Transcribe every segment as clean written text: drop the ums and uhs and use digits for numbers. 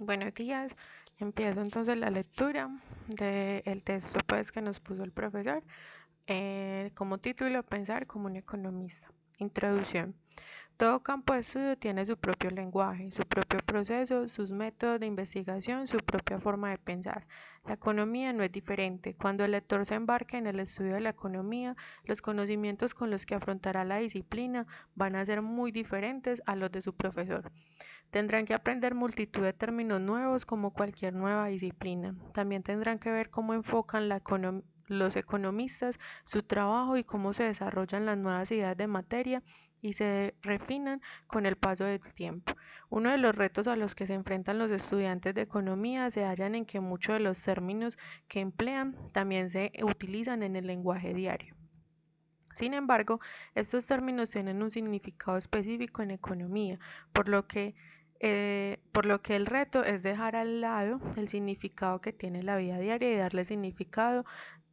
Buenos días. Empiezo entonces la lectura del texto que nos puso el profesor. Como título, Pensar como un economista. Introducción. Todo campo de estudio tiene su propio lenguaje, su propio proceso, sus métodos de investigación, su propia forma de pensar. La economía no es diferente. Cuando el lector se embarque en el estudio de la economía, los conocimientos con los que afrontará la disciplina van a ser muy diferentes a los de su profesor. Tendrán que aprender multitud de términos nuevos como cualquier nueva disciplina. También tendrán que ver cómo enfocan los economistas su trabajo y cómo se desarrollan las nuevas ideas de materia y se refinan con el paso del tiempo. Uno de los retos a los que se enfrentan los estudiantes de economía se hallan en que muchos de los términos que emplean también se utilizan en el lenguaje diario. Sin embargo, estos términos tienen un significado específico en economía, por lo que el reto es dejar al lado el significado que tiene la vida diaria y darle significado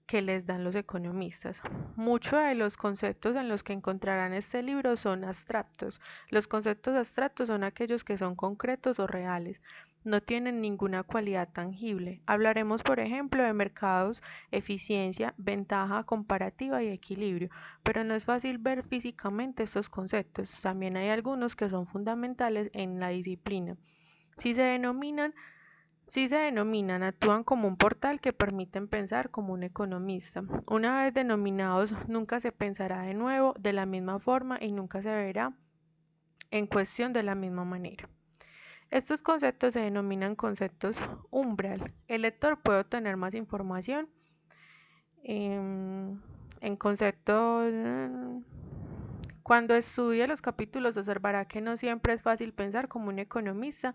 que les dan los economistas. Muchos de los conceptos en los que encontrarán este libro son abstractos. Los conceptos abstractos son aquellos que son concretos o reales. No tienen ninguna cualidad tangible. Hablaremos, por ejemplo, de mercados, eficiencia, ventaja comparativa y equilibrio, pero no es fácil ver físicamente estos conceptos. También hay algunos que son fundamentales en la disciplina. Si se denominan Si se denominan, actúan como un portal que permiten pensar como un economista. Una vez denominados, nunca se pensará de nuevo de la misma forma y nunca se verá en cuestión de la misma manera. Estos conceptos se denominan conceptos umbral. El lector puede obtener más información en conceptos. Cuando estudie los capítulos observará que no siempre es fácil pensar como un economista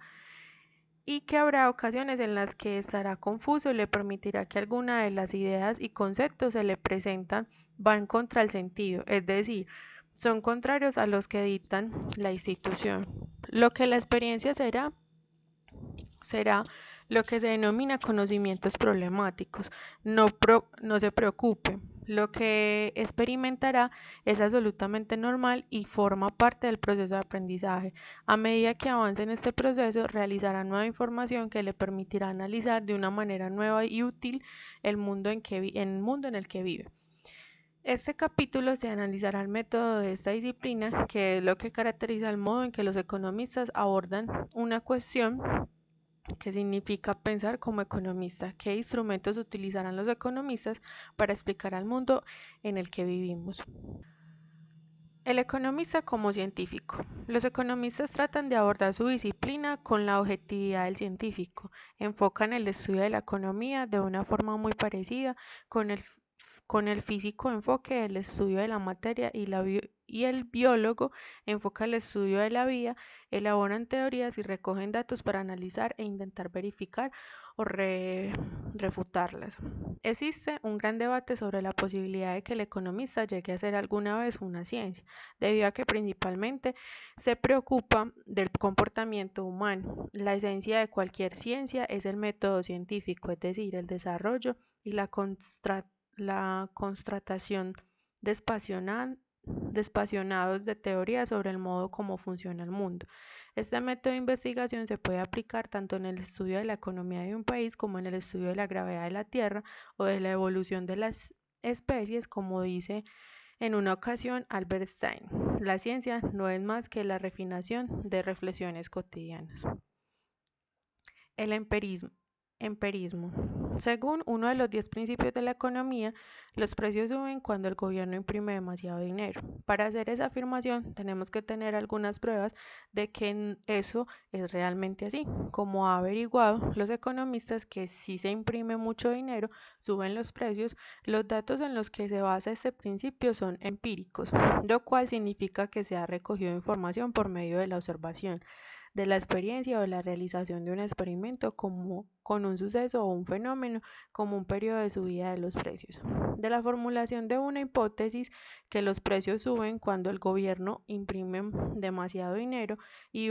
y que habrá ocasiones en las que estará confuso y le permitirá que alguna de las ideas y conceptos se le presentan van contra el sentido, es decir, son contrarios a los que dictan la institución. Lo que la experiencia será lo que se denomina conocimientos problemáticos. No se preocupe, lo que experimentará es absolutamente normal y forma parte del proceso de aprendizaje. A medida que avance en este proceso, realizará nueva información que le permitirá analizar de una manera nueva y útil el mundo en el que vive. Este capítulo se analizará el método de esta disciplina, que es lo que caracteriza el modo en que los economistas abordan una cuestión que significa pensar como economista. ¿Qué instrumentos utilizarán los economistas para explicar al mundo en el que vivimos? El economista como científico. Los economistas tratan de abordar su disciplina con la objetividad del científico. Enfocan el estudio de la economía de una forma muy parecida con el físico enfoque el estudio de la materia y el biólogo enfoca el estudio de la vida, elaboran teorías y recogen datos para analizar e intentar verificar o refutarlas. Existe un gran debate sobre la posibilidad de que el economista llegue a ser alguna vez una ciencia, debido a que principalmente se preocupa del comportamiento humano. La esencia de cualquier ciencia es el método científico, es decir, el desarrollo y la constatación despasionados de teorías sobre el modo como funciona el mundo. Este método de investigación se puede aplicar tanto en el estudio de la economía de un país como en el estudio de la gravedad de la Tierra o de la evolución de las especies, como dice en una ocasión Albert Einstein. La ciencia no es más que la refinación de reflexiones cotidianas. El empirismo. Según uno de los 10 principios de la economía, los precios suben cuando el gobierno imprime demasiado dinero. Para hacer esa afirmación tenemos que tener algunas pruebas de que eso es realmente así. Como ha averiguado los economistas que si se imprime mucho dinero, suben los precios, los datos en los que se basa este principio son empíricos, lo cual significa que se ha recogido información por medio de la observación de la experiencia o de la realización de un experimento como con un suceso o un fenómeno como un periodo de subida de los precios. De la formulación de una hipótesis que los precios suben cuando el gobierno imprime demasiado dinero y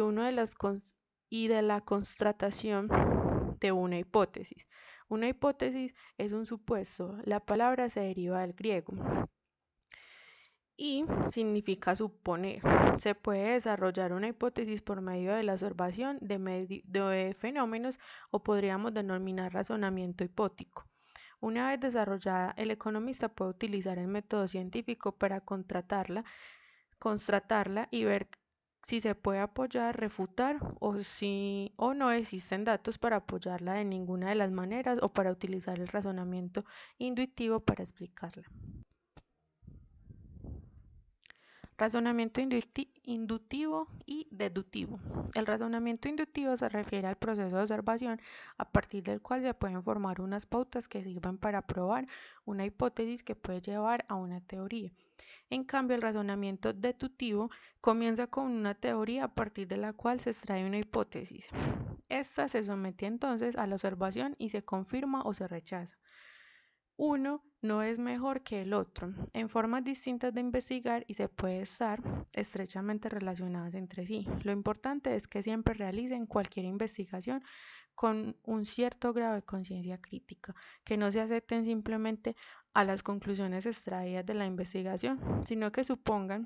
de la constatación de una hipótesis. Una hipótesis es un supuesto. La palabra se deriva del griego Y significa suponer. Se puede desarrollar una hipótesis por medio de la observación de fenómenos o podríamos denominar razonamiento hipótico. Una vez desarrollada, el economista puede utilizar el método científico para constatarla y ver si se puede apoyar, refutar o no existen datos para apoyarla de ninguna de las maneras o para utilizar el razonamiento intuitivo para explicarla. Razonamiento indutivo y deductivo. El razonamiento inductivo se refiere al proceso de observación a partir del cual se pueden formar unas pautas que sirvan para probar una hipótesis que puede llevar a una teoría. En cambio, el razonamiento deductivo comienza con una teoría a partir de la cual se extrae una hipótesis. Esta se somete entonces a la observación y se confirma o se rechaza. Uno no es mejor que el otro, en formas distintas de investigar y se puede estar estrechamente relacionadas entre sí. Lo importante es que siempre realicen cualquier investigación con un cierto grado de conciencia crítica, que no se acepten simplemente a las conclusiones extraídas de la investigación, sino que supongan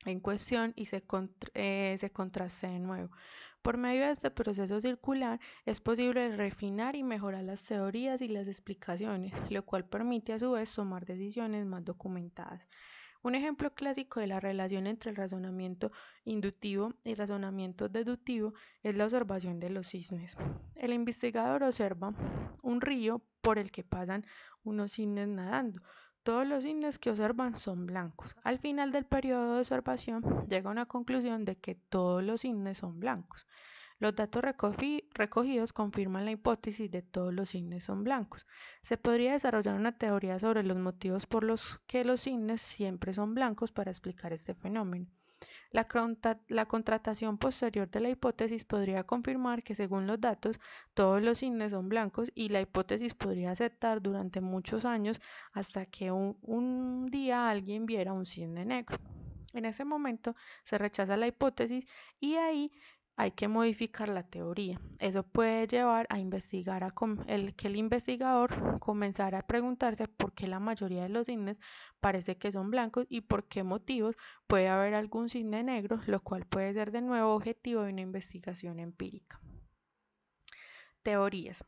en cuestión y se contraste de nuevo. Por medio de este proceso circular es posible refinar y mejorar las teorías y las explicaciones, lo cual permite a su vez tomar decisiones más documentadas. Un ejemplo clásico de la relación entre el razonamiento inductivo y razonamiento deductivo es la observación de los cisnes. El investigador observa un río por el que pasan unos cisnes nadando. Todos los cisnes que observan son blancos. Al final del periodo de observación llega a una conclusión de que todos los cisnes son blancos. Los datos recogidos confirman la hipótesis de todos los cisnes son blancos. Se podría desarrollar una teoría sobre los motivos por los que los cisnes siempre son blancos para explicar este fenómeno. La contratación posterior de la hipótesis podría confirmar que según los datos todos los cisnes son blancos y la hipótesis podría aceptar durante muchos años hasta que un día alguien viera un cisne negro. En ese momento se rechaza la hipótesis y ahí hay que modificar la teoría. Eso puede llevar a investigar que el investigador comenzara a preguntarse por qué la mayoría de los cisnes parece que son blancos y por qué motivos puede haber algún cisne negro, lo cual puede ser de nuevo objetivo de una investigación empírica. Teorías.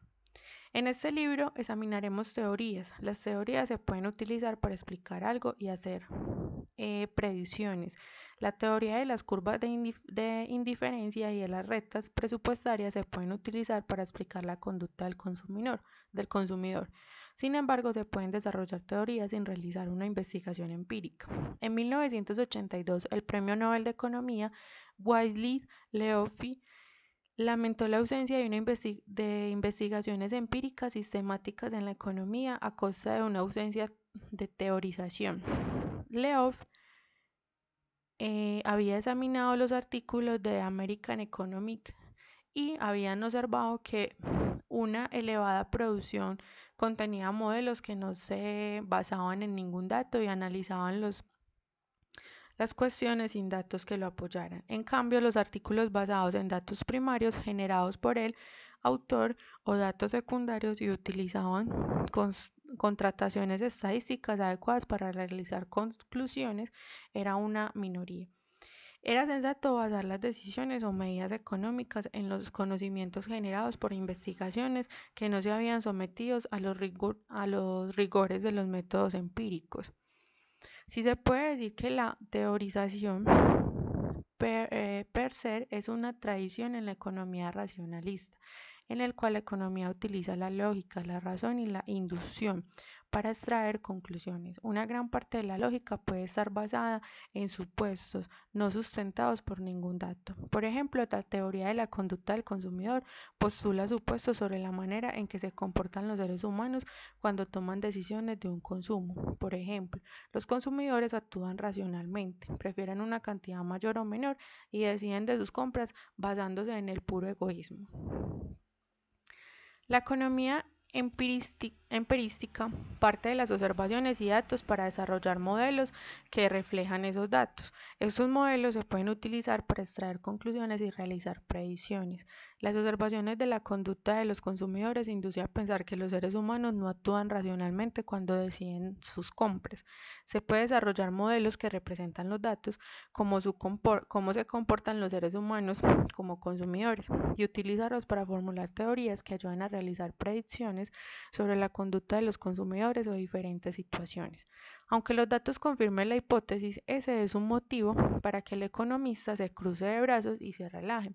En este libro examinaremos teorías. Las teorías se pueden utilizar para explicar algo y hacer predicciones. La teoría de las curvas de indiferencia y de las rectas presupuestarias se pueden utilizar para explicar la conducta del consumidor. Sin embargo, se pueden desarrollar teorías sin realizar una investigación empírica. En 1982, el Premio Nobel de Economía, Wassily Leoffi, lamentó la ausencia de investigaciones empíricas sistemáticas en la economía a costa de una ausencia de teorización. Leoff había examinado los artículos de American Economic y habían observado que una elevada producción contenía modelos que no se basaban en ningún dato y analizaban las cuestiones sin datos que lo apoyaran. En cambio, los artículos basados en datos primarios generados por el autor o datos secundarios y utilizaban contrataciones estadísticas adecuadas para realizar conclusiones era una minoría. Era sensato basar las decisiones o medidas económicas en los conocimientos generados por investigaciones que no se habían sometido a los rigores de los métodos empíricos. Sí se puede decir que la teorización per se es una tradición en la economía racionalista, en el cual la economía utiliza la lógica, la razón y la inducción para extraer conclusiones. Una gran parte de la lógica puede estar basada en supuestos no sustentados por ningún dato. Por ejemplo, la teoría de la conducta del consumidor postula supuestos sobre la manera en que se comportan los seres humanos cuando toman decisiones de un consumo. Por ejemplo, los consumidores actúan racionalmente, prefieren una cantidad mayor o menor y deciden de sus compras basándose en el puro egoísmo. La economía empirística parte de las observaciones y datos para desarrollar modelos que reflejan esos datos. Estos modelos se pueden utilizar para extraer conclusiones y realizar predicciones. Las observaciones de la conducta de los consumidores inducen a pensar que los seres humanos no actúan racionalmente cuando deciden sus compras. Se puede desarrollar modelos que representan los datos, cómo se comportan los seres humanos como consumidores, y utilizarlos para formular teorías que ayuden a realizar predicciones sobre la conducta de los consumidores o diferentes situaciones. Aunque los datos confirmen la hipótesis, ese es un motivo para que el economista se cruce de brazos y se relaje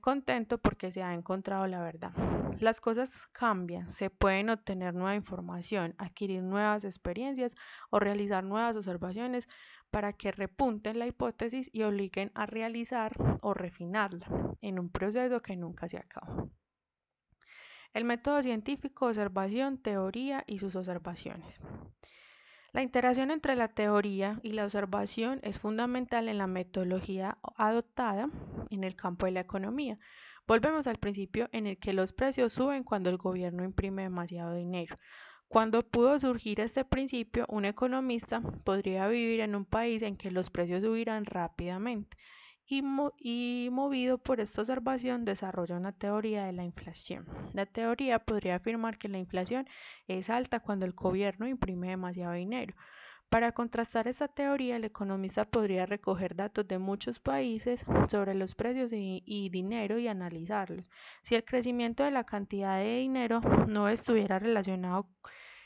contento porque se ha encontrado la verdad. Las cosas cambian, se pueden obtener nueva información, adquirir nuevas experiencias o realizar nuevas observaciones para que repunten la hipótesis y obliguen a realizar o refinarla en un proceso que nunca se acaba. El método científico, observación, teoría y sus observaciones. La interacción entre la teoría y la observación es fundamental en la metodología adoptada en el campo de la economía. Volvemos al principio en el que los precios suben cuando el gobierno imprime demasiado dinero. Cuando pudo surgir este principio, un economista podría vivir en un país en que los precios subirán rápidamente y movido por esta observación desarrolla una teoría de la inflación. La teoría podría afirmar que la inflación es alta cuando el gobierno imprime demasiado dinero. Para contrastar esta teoría, el economista podría recoger datos de muchos países sobre los precios y dinero y analizarlos. Si el crecimiento de la cantidad de dinero no estuviera relacionado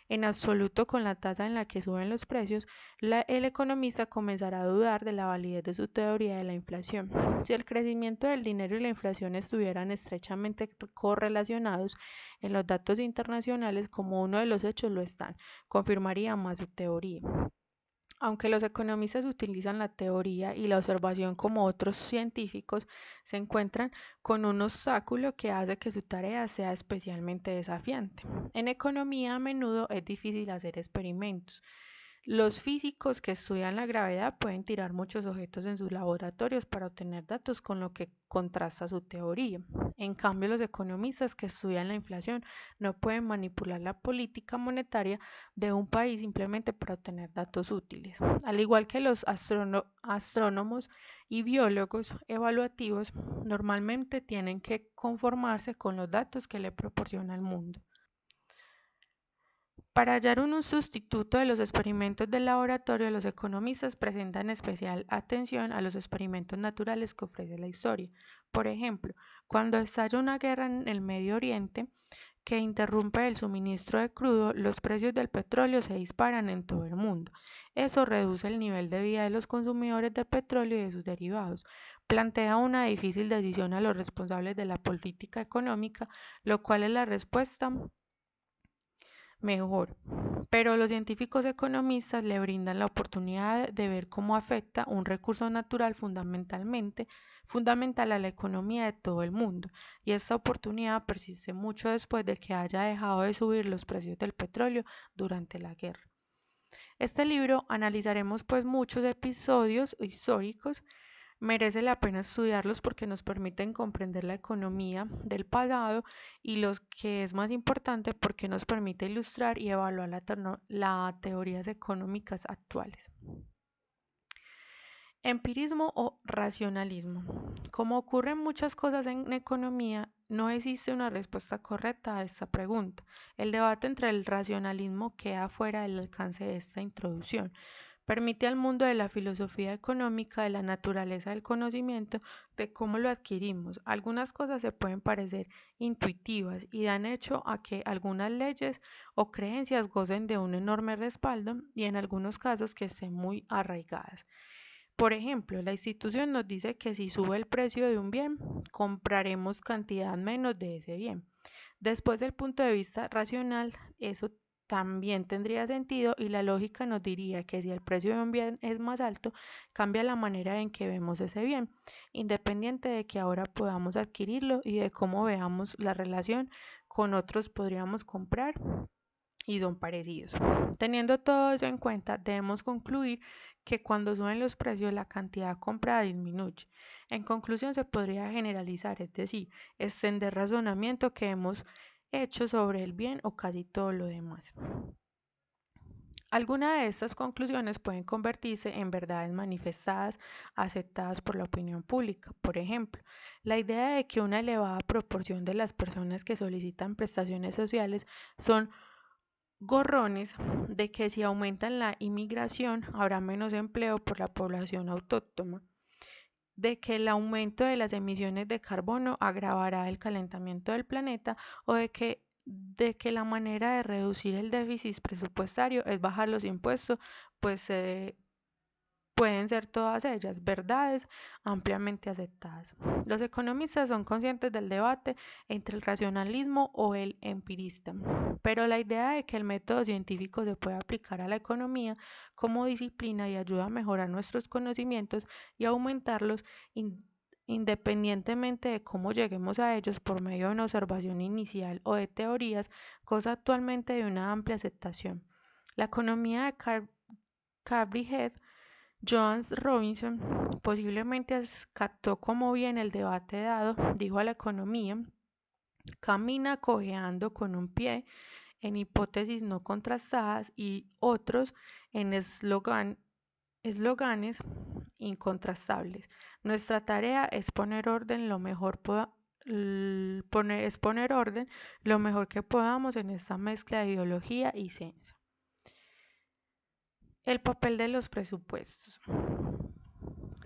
en absoluto con la tasa en la que suben los precios, el economista comenzará a dudar de la validez de su teoría de la inflación. Si el crecimiento del dinero y la inflación estuvieran estrechamente correlacionados en los datos internacionales, como uno de los hechos lo están, confirmaría más su teoría. Aunque los economistas utilizan la teoría y la observación como otros científicos, se encuentran con un obstáculo que hace que su tarea sea especialmente desafiante. En economía a menudo es difícil hacer experimentos. Los físicos que estudian la gravedad pueden tirar muchos objetos en sus laboratorios para obtener datos con lo que contrasta su teoría. En cambio, los economistas que estudian la inflación no pueden manipular la política monetaria de un país simplemente para obtener datos útiles. Al igual que los astrónomos y biólogos evaluativos, normalmente tienen que conformarse con los datos que le proporciona el mundo. Para hallar un sustituto de los experimentos del laboratorio, los economistas presentan especial atención a los experimentos naturales que ofrece la historia. Por ejemplo, cuando estalla una guerra en el Medio Oriente que interrumpe el suministro de crudo, los precios del petróleo se disparan en todo el mundo. Eso reduce el nivel de vida de los consumidores de petróleo y de sus derivados. Plantea una difícil decisión a los responsables de la política económica, lo cual es la respuesta mejor, pero los científicos economistas le brindan la oportunidad de ver cómo afecta un recurso natural fundamental a la economía de todo el mundo, y esta oportunidad persiste mucho después de que haya dejado de subir los precios del petróleo durante la guerra. Este libro analizaremos pues muchos episodios históricos. Merece la pena estudiarlos porque nos permiten comprender la economía del pasado y los que es más importante porque nos permite ilustrar y evaluar las teorías económicas actuales. Empirismo o racionalismo. Como ocurren muchas cosas en economía, no existe una respuesta correcta a esta pregunta. El debate entre el racionalismo queda fuera del alcance de esta introducción. Permite al mundo de la filosofía económica, de la naturaleza del conocimiento, de cómo lo adquirimos. Algunas cosas se pueden parecer intuitivas y dan hecho a que algunas leyes o creencias gocen de un enorme respaldo y en algunos casos que estén muy arraigadas. Por ejemplo, la institución nos dice que si sube el precio de un bien, compraremos cantidad menos de ese bien. Después del punto de vista racional, eso también tendría sentido y la lógica nos diría que si el precio de un bien es más alto, cambia la manera en que vemos ese bien, independiente de que ahora podamos adquirirlo y de cómo veamos la relación con otros podríamos comprar y son parecidos. Teniendo todo eso en cuenta, debemos concluir que cuando suben los precios la cantidad comprada disminuye. En conclusión, se podría generalizar, es decir, extender razonamiento que hemos hecho sobre el bien o casi todo lo demás. Algunas de estas conclusiones pueden convertirse en verdades manifestadas, aceptadas por la opinión pública. Por ejemplo, la idea de que una elevada proporción de las personas que solicitan prestaciones sociales son gorrones, de que si aumentan la inmigración habrá menos empleo por la población autóctona, de que el aumento de las emisiones de carbono agravará el calentamiento del planeta o de que la manera de reducir el déficit presupuestario es bajar los impuestos, pues pueden ser todas ellas verdades ampliamente aceptadas. Los economistas son conscientes del debate entre el racionalismo o el empirista, pero la idea de que el método científico se puede aplicar a la economía como disciplina y ayuda a mejorar nuestros conocimientos y aumentarlos independientemente de cómo lleguemos a ellos por medio de una observación inicial o de teorías, goza actualmente de una amplia aceptación. La economía de Cabri-Head Joans Robinson posiblemente captó cómo bien el debate dado, dijo a la economía, camina cojeando con un pie en hipótesis no contrastadas y otros en eslóganes incontrastables. Nuestra tarea es poner orden lo mejor que podamos en esta mezcla de ideología y ciencia. El papel de los presupuestos.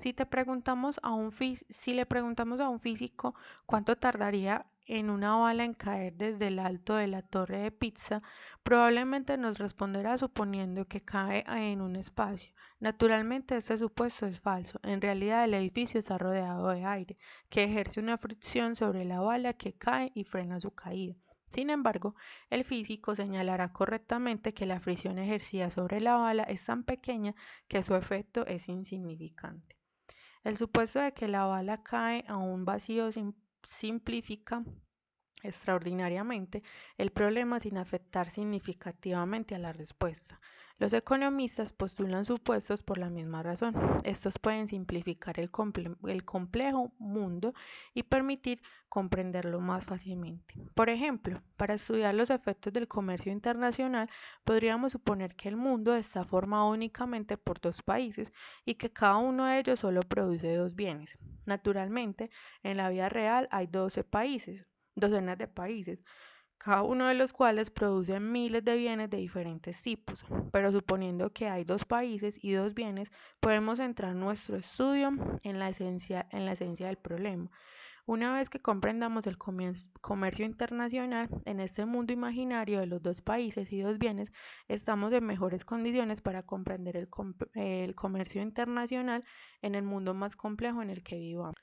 Si le preguntamos a un físico cuánto tardaría en una bala en caer desde el alto de la torre de Pisa, probablemente nos responderá suponiendo que cae en un espacio. Naturalmente, este supuesto es falso. En realidad, el edificio está rodeado de aire, que ejerce una fricción sobre la bala que cae y frena su caída. Sin embargo, el físico señalará correctamente que la fricción ejercida sobre la bala es tan pequeña que su efecto es insignificante. El supuesto de que la bala cae a un vacío simplifica extraordinariamente el problema sin afectar significativamente a la respuesta. Los economistas postulan supuestos por la misma razón. Estos pueden simplificar el complejo mundo y permitir comprenderlo más fácilmente. Por ejemplo, para estudiar los efectos del comercio internacional, podríamos suponer que el mundo está formado únicamente por dos países y que cada uno de ellos solo produce dos bienes. Naturalmente, en la vida real hay docenas de países, cada uno de los cuales produce miles de bienes de diferentes tipos. Pero suponiendo que hay dos países y dos bienes, podemos centrar nuestro estudio en la esencia del problema. Una vez que comprendamos el comercio internacional en este mundo imaginario de los dos países y dos bienes, estamos en mejores condiciones para comprender el comercio internacional en el mundo más complejo en el que vivamos.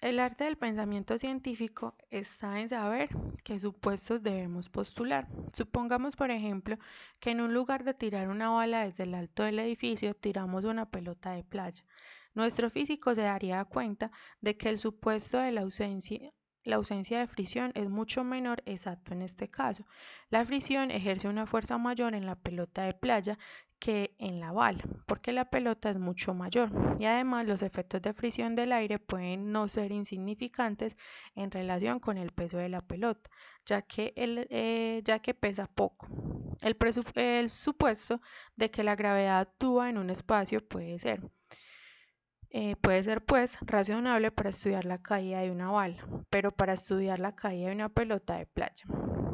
El arte del pensamiento científico está en saber qué supuestos debemos postular. Supongamos, por ejemplo, que en un lugar de tirar una bala desde el alto del edificio, tiramos una pelota de playa. Nuestro físico se daría cuenta de que el supuesto de la ausencia de fricción es mucho menor exacto en este caso. La fricción ejerce una fuerza mayor en la pelota de playa que en la bala, porque la pelota es mucho mayor y además los efectos de fricción del aire pueden no ser insignificantes en relación con el peso de la pelota, ya que pesa poco. El supuesto de que la gravedad actúa en un espacio puede ser pues razonable para estudiar la caída de una bala, pero para estudiar la caída de una pelota de playa.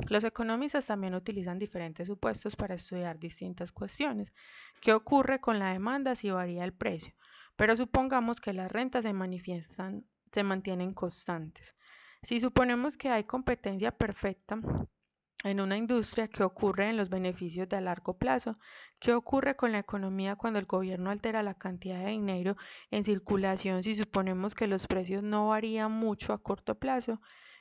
Los economistas también utilizan diferentes supuestos para estudiar distintas cuestiones. ¿Qué ocurre con la demanda si varía el precio? Pero supongamos que las rentas se mantienen constantes. Si suponemos que hay competencia perfecta en una industria, ¿qué ocurre en los beneficios de a largo plazo? ¿Qué ocurre con la economía cuando el gobierno altera la cantidad de dinero en circulación si suponemos que los precios no varían mucho a corto plazo?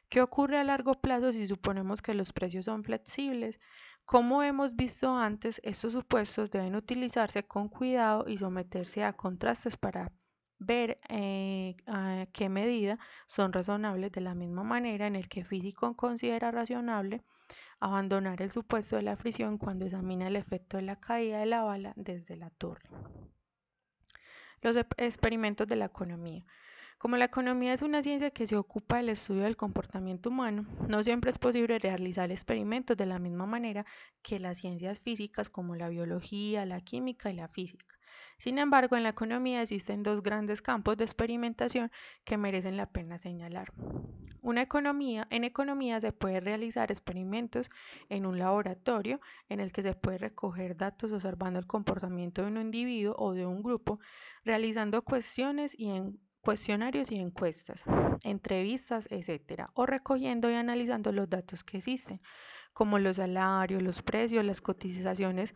¿Qué ocurre a largo plazo si suponemos que los precios son flexibles? Como hemos visto antes, estos supuestos deben utilizarse con cuidado y someterse a contrastes para ver a qué medida son razonables, de la misma manera en el que físico considera razonable abandonar el supuesto de la fricción cuando examina el efecto de la caída de la bala desde la torre. Los experimentos de la economía. Como la economía es una ciencia que se ocupa del estudio del comportamiento humano, no siempre es posible realizar experimentos de la misma manera que las ciencias físicas como la biología, la química y la física. Sin embargo, en la economía existen dos grandes campos de experimentación que merecen la pena señalar. En economía se puede realizar experimentos en un laboratorio en el que se puede recoger datos observando el comportamiento de un individuo o de un grupo, realizando cuestionarios y encuestas, entrevistas, etcétera, o recogiendo y analizando los datos que existen, como los salarios, los precios, las cotizaciones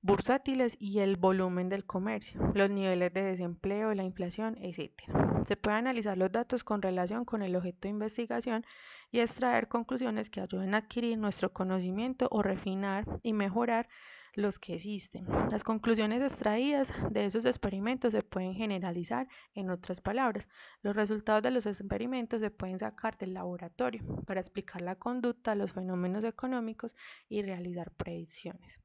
bursátiles y el volumen del comercio, los niveles de desempleo, la inflación, etcétera. Se puede analizar los datos con relación con el objeto de investigación y extraer conclusiones que ayuden a adquirir nuestro conocimiento o refinar y mejorar los que existen. Las conclusiones extraídas de esos experimentos se pueden generalizar. En otras palabras, los resultados de los experimentos se pueden sacar del laboratorio para explicar la conducta, los fenómenos económicos y realizar predicciones.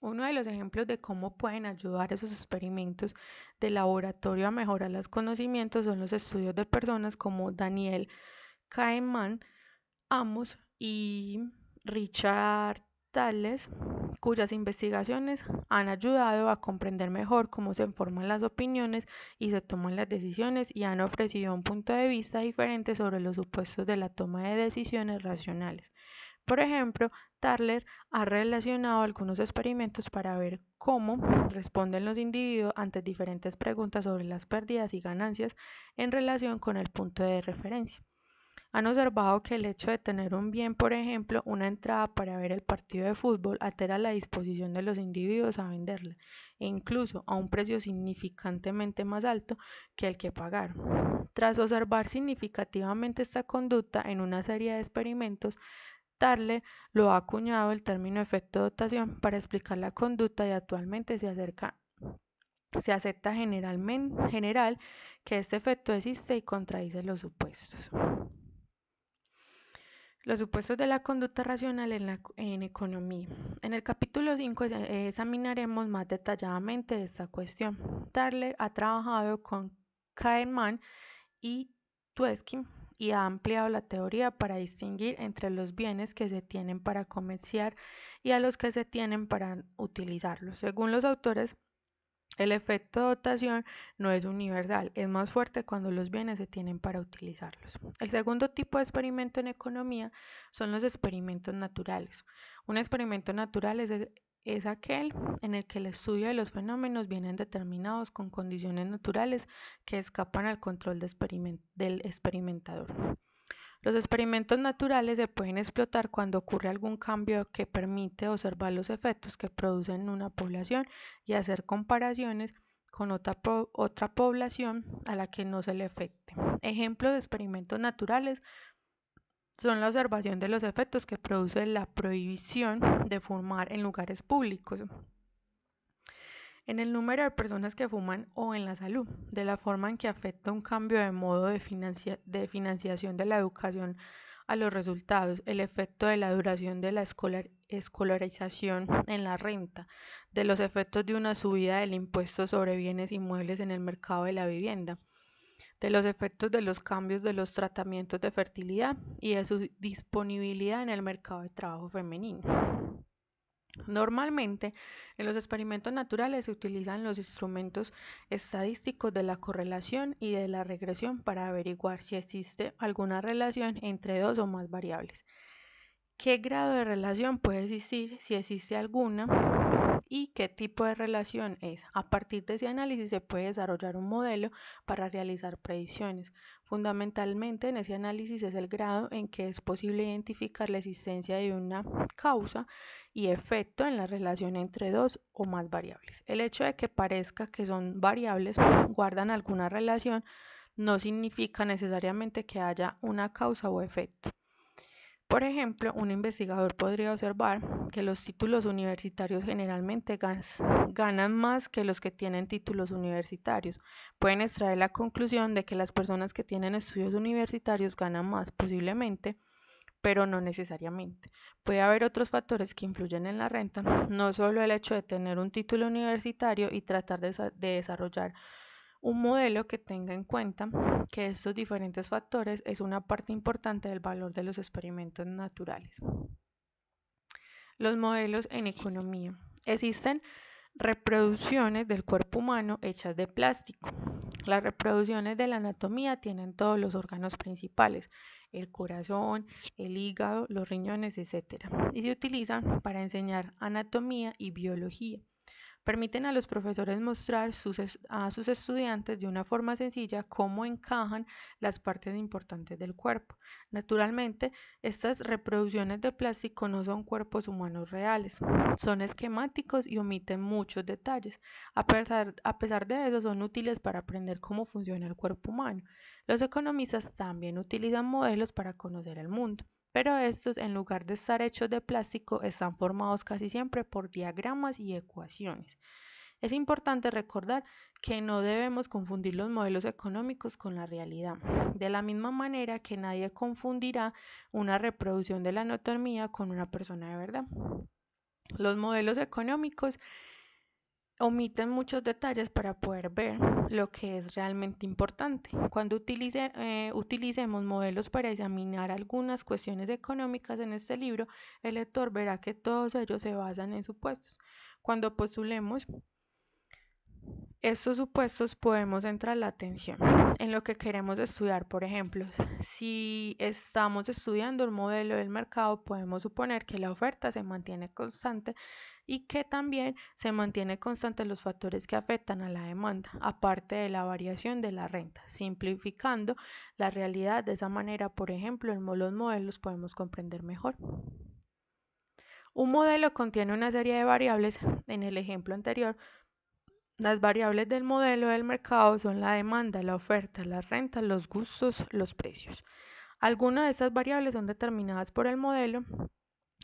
Uno de los ejemplos de cómo pueden ayudar esos experimentos de laboratorio a mejorar los conocimientos son los estudios de personas como Daniel Kahneman, Amos y Richard Tales, cuyas investigaciones han ayudado a comprender mejor cómo se forman las opiniones y se toman las decisiones y han ofrecido un punto de vista diferente sobre los supuestos de la toma de decisiones racionales. Por ejemplo, Tarler ha relacionado algunos experimentos para ver cómo responden los individuos ante diferentes preguntas sobre las pérdidas y ganancias en relación con el punto de referencia. Han observado que el hecho de tener un bien, por ejemplo, una entrada para ver el partido de fútbol, altera la disposición de los individuos a venderla, e incluso a un precio significantemente más alto que el que pagaron. Tras observar significativamente esta conducta en una serie de experimentos, Tarle lo ha acuñado el término efecto dotación para explicar la conducta y actualmente se acepta general que este efecto existe y contradice los supuestos. Los supuestos de la conducta racional en economía. En el capítulo 5 examinaremos más detalladamente esta cuestión. Tarle ha trabajado con Kahneman y Tversky y ha ampliado la teoría para distinguir entre los bienes que se tienen para comerciar y a los que se tienen para utilizarlos. Según los autores, el efecto de dotación no es universal, es más fuerte cuando los bienes se tienen para utilizarlos. El segundo tipo de experimento en economía son los experimentos naturales. Un experimento natural es aquel en el que el estudio de los fenómenos vienen determinados con condiciones naturales que escapan al control del experimentador. Los experimentos naturales se pueden explotar cuando ocurre algún cambio que permite observar los efectos que producen en una población y hacer comparaciones con otra población a la que no se le afecte. Ejemplos de experimentos naturales son la observación de los efectos que produce la prohibición de fumar en lugares públicos, en el número de personas que fuman o en la salud, de la forma en que afecta un cambio de modo de financiación de la educación a los resultados, el efecto de la duración de la escolarización en la renta, de los efectos de una subida del impuesto sobre bienes inmuebles en el mercado de la vivienda, de los efectos de los cambios de los tratamientos de fertilidad y de su disponibilidad en el mercado de trabajo femenino. Normalmente, en los experimentos naturales se utilizan los instrumentos estadísticos de la correlación y de la regresión para averiguar si existe alguna relación entre dos o más variables. ¿Qué grado de relación puede existir, si existe alguna, y qué tipo de relación es? A partir de ese análisis se puede desarrollar un modelo para realizar predicciones. Fundamentalmente, en ese análisis es el grado en que es posible identificar la existencia de una causa y efecto en la relación entre dos o más variables. El hecho de que parezca que son variables, guardan alguna relación, no significa necesariamente que haya una causa o efecto. Por ejemplo, un investigador podría observar que los títulos universitarios generalmente ganan más que los que tienen títulos universitarios. Pueden extraer la conclusión de que las personas que tienen estudios universitarios ganan más, posiblemente, pero no necesariamente. Puede haber otros factores que influyen en la renta, no solo el hecho de tener un título universitario y tratar de desarrollar Un modelo que tenga en cuenta que estos diferentes factores es una parte importante del valor de los experimentos naturales. Los modelos en economía. Existen reproducciones del cuerpo humano hechas de plástico. Las reproducciones de la anatomía tienen todos los órganos principales, el corazón, el hígado, los riñones, etc. Y se utilizan para enseñar anatomía y biología. Permiten a los profesores mostrar a sus estudiantes de una forma sencilla cómo encajan las partes importantes del cuerpo. Naturalmente, estas reproducciones de plástico no son cuerpos humanos reales, son esquemáticos y omiten muchos detalles. A pesar de eso, son útiles para aprender cómo funciona el cuerpo humano. Los economistas también utilizan modelos para conocer el mundo, pero estos, en lugar de estar hechos de plástico, están formados casi siempre por diagramas y ecuaciones. Es importante recordar que no debemos confundir los modelos económicos con la realidad, de la misma manera que nadie confundirá una reproducción de la anatomía con una persona de verdad. Los modelos económicos omiten muchos detalles para poder ver lo que es realmente importante. Cuando utilicemos modelos para examinar algunas cuestiones económicas en este libro, el lector verá que todos ellos se basan en supuestos. Cuando postulemos estos supuestos, podemos centrar la atención en lo que queremos estudiar. Por ejemplo, si estamos estudiando el modelo del mercado, podemos suponer que la oferta se mantiene constante y que también se mantiene constante los factores que afectan a la demanda, aparte de la variación de la renta. Simplificando la realidad de esa manera, por ejemplo, en los modelos podemos comprender mejor. Un modelo contiene una serie de variables. En el ejemplo anterior, las variables del modelo del mercado son la demanda, la oferta, la renta, los gustos, los precios. Algunas de estas variables son determinadas por el modelo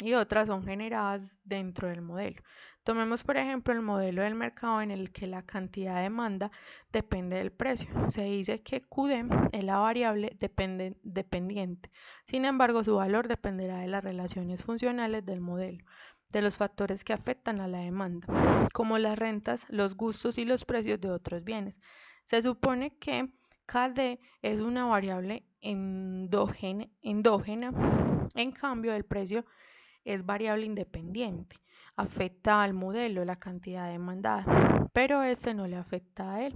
y otras son generadas dentro del modelo. Tomemos por ejemplo el modelo del mercado en el que la cantidad de demanda depende del precio. Se dice que QD es la variable dependiente. Sin embargo, su valor dependerá de las relaciones funcionales del modelo, de los factores que afectan a la demanda, como las rentas, los gustos y los precios de otros bienes. Se supone que KD es una variable endógena, en cambio el precio es variable independiente, afecta al modelo, la cantidad demandada, pero este no le afecta a él.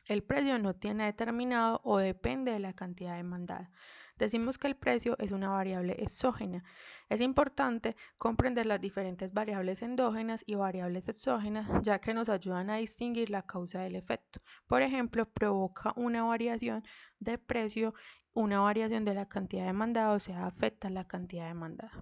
El precio no tiene determinado o depende de la cantidad demandada. Decimos que el precio es una variable exógena. Es importante comprender las diferentes variables endógenas y variables exógenas, ya que nos ayudan a distinguir la causa del efecto. Por ejemplo, provoca una variación de precio, una variación de la cantidad demandada, o sea, afecta la cantidad demandada.